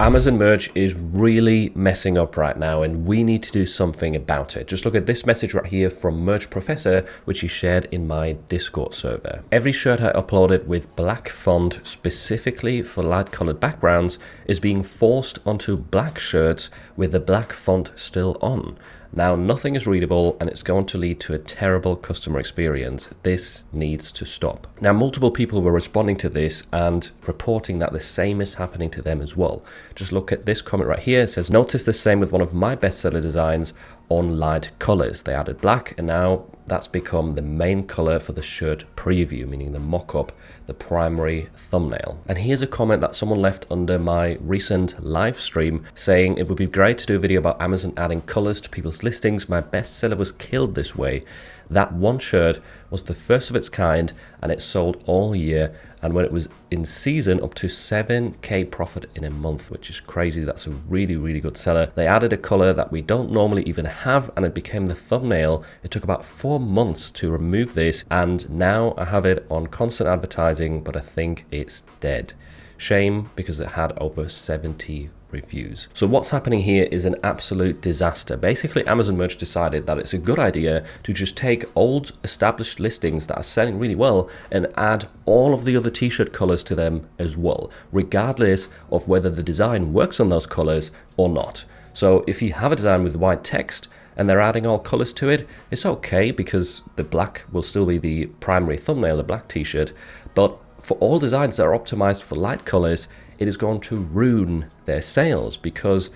Amazon merch is really messing up right now and we need to do something about it. Just look at this message right here from Merch Professor, which he shared in my Discord server. Every shirt I uploaded with black font specifically for light colored backgrounds is being forced onto black shirts with the black font still on. Now nothing is readable and it's going to lead to a terrible customer experience. This needs to stop. Now multiple people were responding to this and reporting that the same is happening to them as well. Just look at this comment right here. It says, notice the same with one of my bestseller designs on light colors. They added black and now that's become the main color for the shirt preview, meaning the mock-up, the primary thumbnail. And here's a comment that someone left under my recent live stream saying it would be great to do a video about Amazon adding colors to people's listings. My bestseller was killed this way. That one shirt was the first of its kind and it sold all year, and when it was in season up to 7k profit in a month, which is crazy. That's a really good seller. They added a color that we don't normally even have and it became the thumbnail. It took about 4 months to remove this and now I have it on constant advertising, but I think it's dead. Shame, because it had over 70 reviews. So what's happening here is an absolute disaster. Basically, Amazon Merch decided that it's a good idea to just take old established listings that are selling really well and add all of the other t-shirt colors to them as well, regardless of whether the design works on those colors or not. So if you have a design with white text and they're adding all colors to it, it's okay because the black will still be the primary thumbnail, the black t-shirt. But for all designs that are optimized for light colors, it is going to ruin their sales, because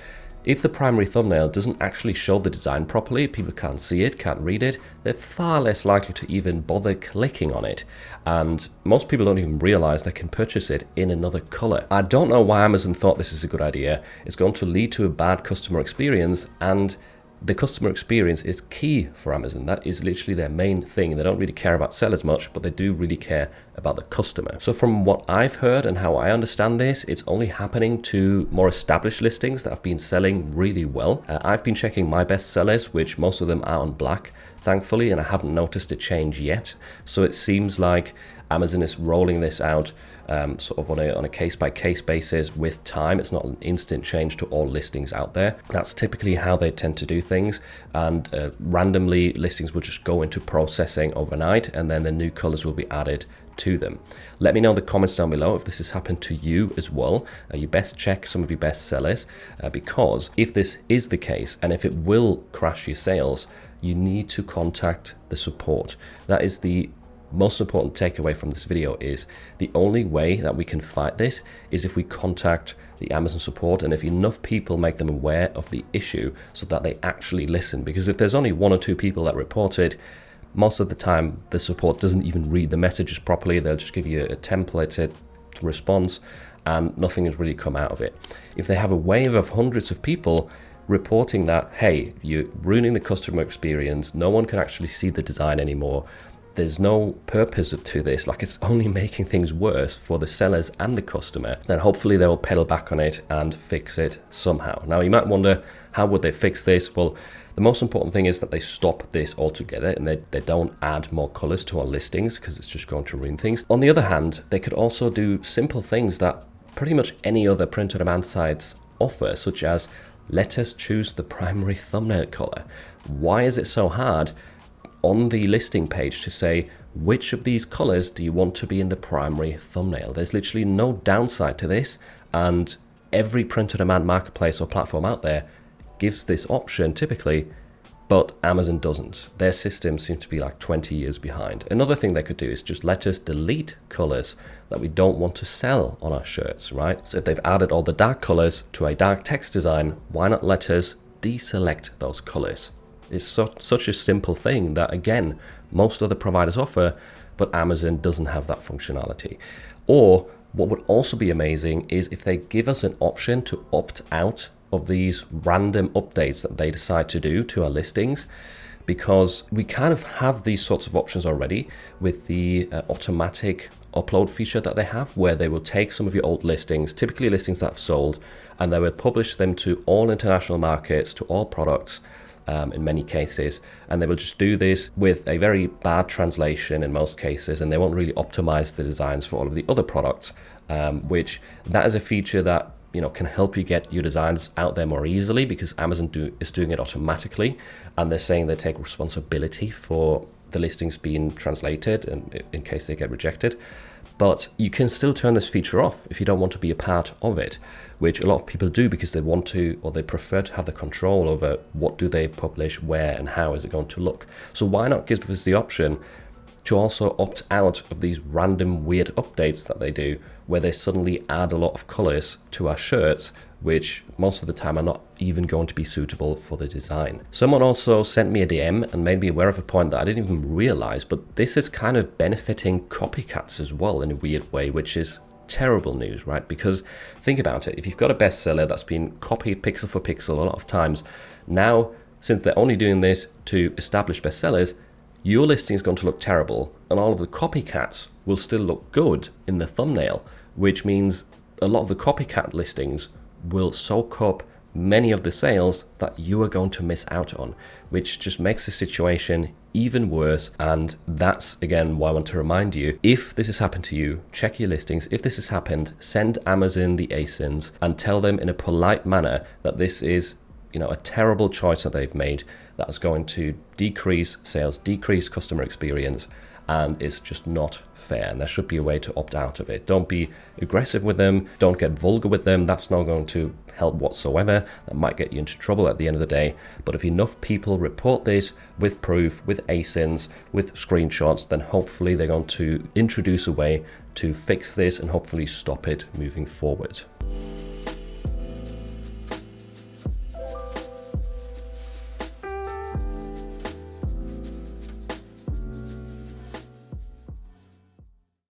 if the primary thumbnail doesn't actually show the design properly, people can't see it, can't read it, they're far less likely to even bother clicking on it. And most people don't even realize they can purchase it in another color. I don't know why Amazon thought this is a good idea. It's going to lead to a bad customer experience, and the customer experience is key for Amazon. That is literally their main thing. They don't really care about sellers much, but they do really care about the customer. So from what I've heard and how I understand this, it's only happening to more established listings that have been selling really well. I've been checking my best sellers, which most of them are on black, thankfully, and I haven't noticed a change yet. So it seems like Amazon is rolling this out sort of on a case-by-case basis with time. It's not an instant change to all listings out there. That's typically how they tend to do things, and randomly listings will just go into processing overnight and then the new colors will be added to them. Let me know in the comments down below if this has happened to you as well. You best check some of your best sellers, because if this is the case and if it will crash your sales, you need to contact the support. That is the most important takeaway from this video. Is the only way that we can fight this is if we contact the Amazon support, and if enough people make them aware of the issue so that they actually listen. Because if there's only 1 or 2 people that report it, most of the time the support doesn't even read the messages properly. They'll just give you a templated response and nothing has really come out of it. If they have a wave of hundreds of people reporting that, hey, you're ruining the customer experience, no one can actually see the design anymore, there's no purpose to this, like it's only making things worse for the sellers and the customer, then hopefully they'll pedal back on it and fix it somehow. Now you might wonder, how would they fix this? Well, the most important thing is that they stop this altogether and they don't add more colors to our listings, because it's just going to ruin things. On the other hand, they could also do simple things that pretty much any other print-on-demand sites offer, such as let us choose the primary thumbnail color. Why is it so hard on the listing page to say which of these colors do you want to be in the primary thumbnail? There's literally no downside to this, and every print-on-demand marketplace or platform out there gives this option typically, but Amazon doesn't. Their system seems to be like 20 years behind. Another thing they could do is just let us delete colors that we don't want to sell on our shirts, right? So if they've added all the dark colors to a dark text design, why not let us deselect those colors? It's such a simple thing that, again, most other providers offer, but Amazon doesn't have that functionality. Or what would also be amazing is if they give us an option to opt out of these random updates that they decide to do to our listings, because we kind of have these sorts of options already with the automatic upload feature that they have, where they will take some of your old listings, typically listings that have sold, and they will publish them to all international markets, to all products, in many cases, and they will just do this with a very bad translation in most cases, and they won't really optimize the designs for all of the other products, which that is a feature that can help you get your designs out there more easily, because Amazon is doing it automatically, and they're saying they take responsibility for the listings being translated and in case they get rejected. But you can still turn this feature off if you don't want to be a part of it, which a lot of people do because they want to, or they prefer to have the control over what do they publish, where, and how is it going to look. So why not give us the option to also opt out of these random weird updates that they do, where they suddenly add a lot of colors to our shirts, which most of the time are not even going to be suitable for the design. Someone also sent me a DM and made me aware of a point that I didn't even realize, but this is kind of benefiting copycats as well in a weird way, which is terrible news, right? Because think about it, if you've got a bestseller that's been copied pixel for pixel a lot of times, now since they're only doing this to establish bestsellers, your listing is going to look terrible and all of the copycats will still look good in the thumbnail, which means a lot of the copycat listings will soak up many of the sales that you are going to miss out on, which just makes the situation even worse. And that's again why I want to remind you, if this has happened to you, check your listings. If this has happened, send Amazon the ASINs and tell them in a polite manner that this is a terrible choice that they've made, that is going to decrease sales, decrease customer experience, and it's just not fair, and there should be a way to opt out of it. Don't be aggressive with them, don't get vulgar with them, that's not going to help whatsoever. That might get you into trouble at the end of the day. But if enough people report this with proof, with ASINs, with screenshots, then hopefully they're going to introduce a way to fix this and hopefully stop it moving forward.